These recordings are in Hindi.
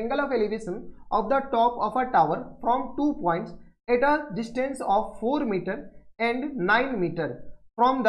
Angle of elevation of the top of a tower from 2 points at a distance of 4 metre and 9 metre from the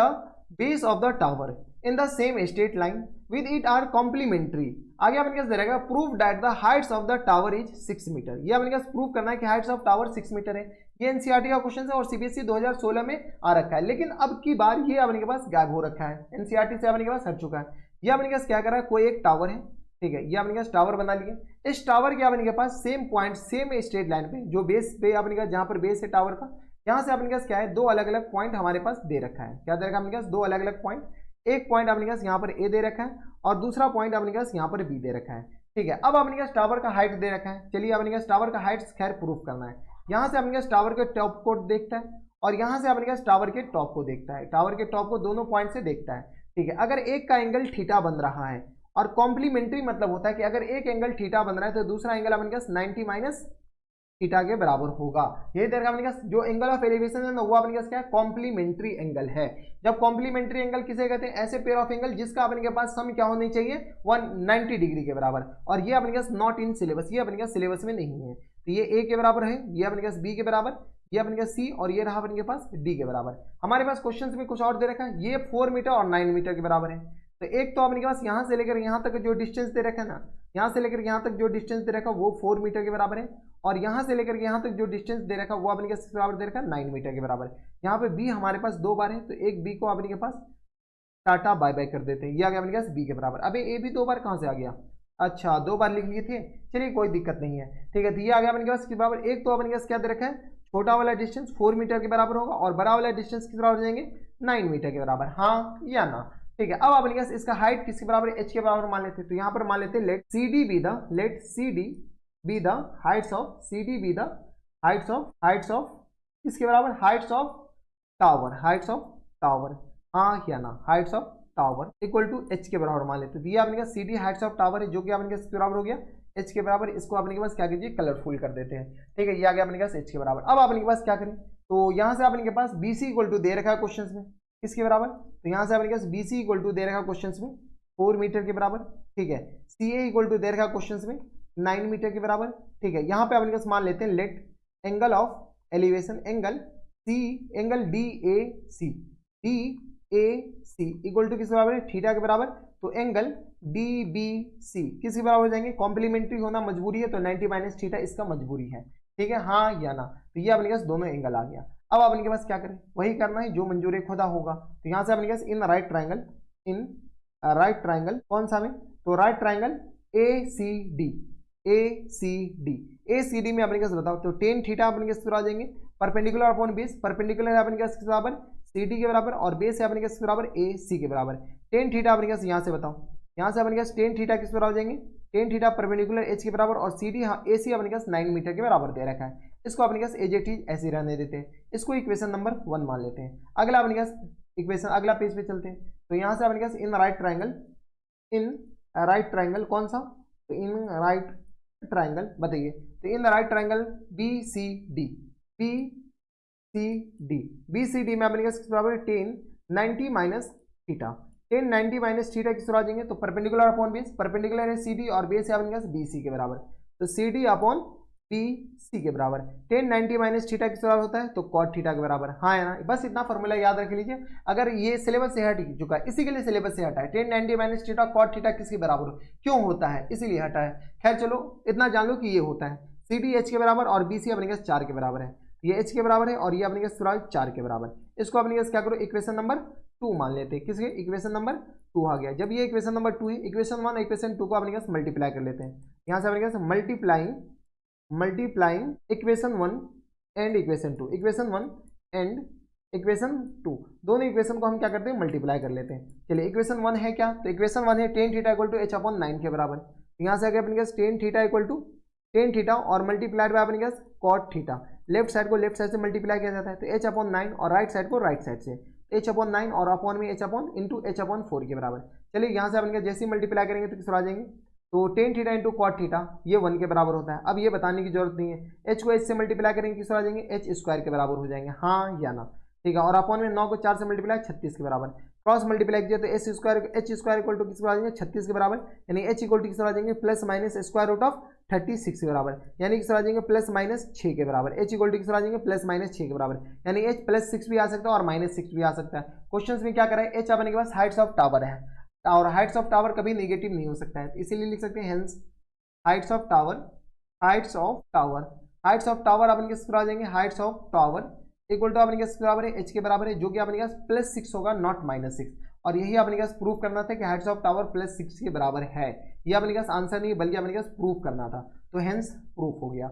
base of the tower in the same straight line with it are complementary. आगे अपने पास दे रहेगा prove that the heights of the tower is 6 metre. ये अपने पास प्रूव करना है कि हाइट्स ऑफ टावर 6 मीटर है। ये एनसीईआरटी का क्वेश्चन है और सीबीएसई 2016 में आ रखा है, लेकिन अब की बार ये अपने के पास गायब हो रखा है, एनसीईआरटी से अपने के पास हट चुका है। ये अपने के पास क्या कर रहा है, कोई एक टावर है, ठीक है, ये अपने के पास टावर बना लिया। इस टावर के अपने के पास same point same straight line पे जो बेस पे अपने का जहां पर बेस है टावर का, यहाँ से अपने के पास क्या है, दो अलग अलग पॉइंट हमारे पास दे रखा है। क्या दे रखा है अपने के पास, दो अलग अलग पॉइंट। एक पॉइंट अपने के पास यहाँ पर ए दे रखा है और दूसरा पॉइंट अपने के पास यहाँ पर बी दे रखा है, ठीक है। अब अपने के पास टावर का हाइट दे रखा है। चलिए अपने के पास टावर का हाइट खैर प्रूफ करना है। यहाँ से अपने के पास टावर के टॉप को देखता है और यहाँ से अपने के पास टावर के टॉप को देखता है। टावर के टॉप को दोनों पॉइंट से देखता है, ठीक है। अगर एक का एंगल थीटा बन रहा है और कॉम्प्लीमेंट्री मतलब होता है कि अगर एक एंगल थीटा बन रहा है तो दूसरा एंगल अपने के पास 90 माइनस थीटा के बराबर होगा। यही देखा अपने पास जो एंगल ऑफ एलिवेशन है ना, वो अपने पास क्या है, कॉम्प्लीमेंट्री एंगल है। जब कॉम्प्लीमेंट्री एंगल किसे कहते हैं, ऐसे पेयर ऑफ एंगल जिसका अपने के पास सम क्या होनी चाहिए, 190 डिग्री के बराबर। और ये अपने पास नॉट इन सिलेबस, ये अपने पास सिलेबस में नहीं है। तो ये ए के बराबर है, ये अपने पास बी के बराबर, ये अपने पास सी और ये रहा अपने के पास डी के बराबर। हमारे पास क्वेश्चन में कुछ और दे रखा है, ये 4 मीटर और 9 मीटर के बराबर है। तो एक तो अपने के पास यहाँ से लेकर यहाँ तक जो डिस्टेंस दे रखा है ना, यहाँ से लेकर यहाँ तक जो डिस्टेंस दे रखा है वो 4 मीटर के बराबर है और यहाँ से लेकर यहाँ तक जो डिस्टेंस दे रखा है वो अपने के बराबर दे रखा है 9 मीटर के बराबर। यहाँ पे बी हमारे पास 2 बार है तो एक बी को अपने के पास टाटा बाय बाय कर देते हैं। ये आ गया अपने पास बी के बराबर। अबे ए भी 2 बार कहाँ से आ गया, अच्छा 2 बार लिख लिए थे, चलिए कोई दिक्कत नहीं है, ठीक है। तो ये आ गया अपने के पास किस बराबर, एक तो अपने के पास क्या दे रखा है, छोटा वाला डिस्टेंस 4 मीटर के बराबर होगा और बड़ा वाला डिस्टेंस किस बराबर हो जाएंगे, 9 मीटर के बराबर, हाँ या ना, ठीक है। अब अपने पास इसका हाइट किसके बराबर है, एच के बराबर मान लेते हैं। तो यहाँ पर मान लेते हैं let C D be the heights of C D be the heights of किसके बराबर, हाइट्स ऑफ टावर, हाँ या ना, heights of tower equal to H के बराबर मान लेते हैं। तो ये अपने पास C D heights of tower है जो कि अपने पास बराबर हो गया एच के बराबर। इसको अपने के पास क्या कीजिए, कलरफुल कर देते हैं, ठीक है। ये आ गया अपने पास एच के बराबर। अब अपने के पास क्या करें, तो यहाँ से अपने के पास बी सी इक्वल टू दे रखा है क्वेश्चन में किसके बराबर, तो यहाँ से अपने पास बी सी इक्वल टू दे रखा है क्वेश्चन में 4 मीटर के बराबर, ठीक है। सी ए इक्वल टू दे रखा है क्वेश्चन में 9 मीटर के बराबर, ठीक है। यहाँ पे अपने पास मान लेते हैं let angle of elevation angle D A C equal to किसके बराबर है, थीटा के बराबर। तो एंगल डी बी सी किसके बराबर हो जाएंगे, कॉम्प्लीमेंट्री होना मजबूरी है तो 90 माइनस थीटा इसका मजबूरी है, ठीक है, हाँ या ना। तो ये अपने पास दोनों एंगल आ गया। अब अपने के पास क्या करें, वही करना है जो मंजूर खुदा होगा। तो यहाँ से अपने पास इन राइट ट्राइंगल कौन सा में, तो right triangle A C D में अपने पास बताओ तो टेन थीटा अपने के बराबर आ जाएंगे, परपेंडिकुलर अपॉन बेस, परपेंडिकुलर है अपने के बराबर सी डी के बराबर और बेस है अपने के बराबर ए सी के बराबर। टेन थीटा अपने के यहाँ से बताओ, यहाँ से अपने के टेन थीटा किस बराबर हो जाएंगे, टेन थीटा परपेंडिकुलर एच के बराबर और सी डी ए सी अपने के 9 मीटर के बराबर दे रखा है। इसको अपने पास एज इट इज ऐसे रहने देते हैं, इसको इक्वेशन नंबर 1 मान लेते हैं। अगला अपने पास इक्वेशन, अगला पेज पे चलते हैं। तो यहाँ से अपने पास इन राइट ट्राइंगल कौन सा, तो इन राइट ट्राइंगल बताइए, तो in right triangle B C D में अपने पास बराबर 10 90 माइनस थीटा, 10 90 माइनस थीटा किस आ जाएंगे, तो परपेंडिकुलर अपॉन बेस, परपेंडिकुलर है सी डी और बेस है अपने पास बी सी के बराबर, तो C D upon B C के बराबर। 10 90 माइनस थीटा किस बराबर होता है, तो कॉट थीटा के बराबर, हाँ है ना। बस इतना फॉर्मूला याद रख लीजिए, अगर ये सिलेबस से हट चुका है इसी के लिए सिलेबस से हटा है। 10 90 माइनस थीटा कॉट थीटा किसके बराबर क्यों होता है, इसीलिए हटा है। खैर चलो इतना जान लो कि ये होता है, सी डी एच के बराबर और बी सी अपने पास 4 के बराबर है, ये एच के बराबर है और ये अपने पास 4 के बराबर। इसको अपने पास क्या करो, इक्वेशन नंबर 2 मान लेते हैं। किसके, इक्वेशन नंबर 2 आ गया। जब ये इक्वेशन नंबर 2 है, इक्वेशन 1 इक्वेशन 2 को अपने पास मल्टीप्लाई कर लेते हैं। यहाँ से अपने पास multiplying equation 1 and equation 2, equation 1 and equation 2 दोनों इक्वेशन को हम क्या करते हैं, मल्टीप्लाई कर लेते हैं। चलिए इक्वेशन 1 है क्या, तो इक्वेशन 1 है tan theta equal to H upon 9 के बराबर। यहाँ से आ गया अपने पास tan theta equal to tan theta और मल्टीप्लाइड बाय अपने पास कॉट थीटा। लेफ्ट साइड को लेफ्ट साइड से मल्टीप्लाई किया जाता है, तो एच अपॉन 9 और राइट साइड को राइट साइड से एच अपॉन 9 और अपॉन में H upon into H upon 4 के बराबर। चलिए यहाँ से अपने जैसे ही मल्टीप्लाई करेंगे तो किस आ जाएंगे, तो tan theta into cot theta ये 1 के बराबर होता है। अब ये बताने की जरूरत नहीं है, एच को एच से मल्टीप्लाई करेंगे किस आ जाएंगे, एच स्क्वायर के बराबर हो जाएंगे, हाँ या ना, ठीक है। और अपॉन में 9 को 4 से मल्टीप्लाई 36 के बराबर। क्रॉस मल्टीप्लाई किया तो एच स्क्वायर इक्वल टू किसके बराबर आ जाएंगे 36 के बराबर, यानी एच इक्वल टू किसके बराबर आ जाएंगे plus minus square root of 36 के बराबर, यानी किसके बराबर आ जाएंगे प्लस माइनस 6 के बराबर। एच इक्वल टू किसके बराबर आ जाएंगे प्लस माइनस 6 के बराबर, यानी एच प्लस 6 भी आ सकता है और माइनस 6 भी आ सकता है। क्वेश्चन में क्या करा है, एच अपने के पास हाइट्स ऑफ टावर है और हाइट्स ऑफ टावर कभी नेगेटिव नहीं हो सकता है, इसीलिए लिख सकते हैं hence heights of tower, heights of tower, heights of tower अपन के आ जाएंगे heights of tower equal to अपने के बराबर है एच के बराबर है, जो कि अपने पास प्लस 6 होगा नॉट माइनस 6, और यही अपने पास प्रूव करना था कि हाइट्स ऑफ टावर प्लस 6 के बराबर है। ये अपने पास आंसर नहीं बल्कि अपने पास प्रूव करना था, तो हेंस प्रूफ हो गया।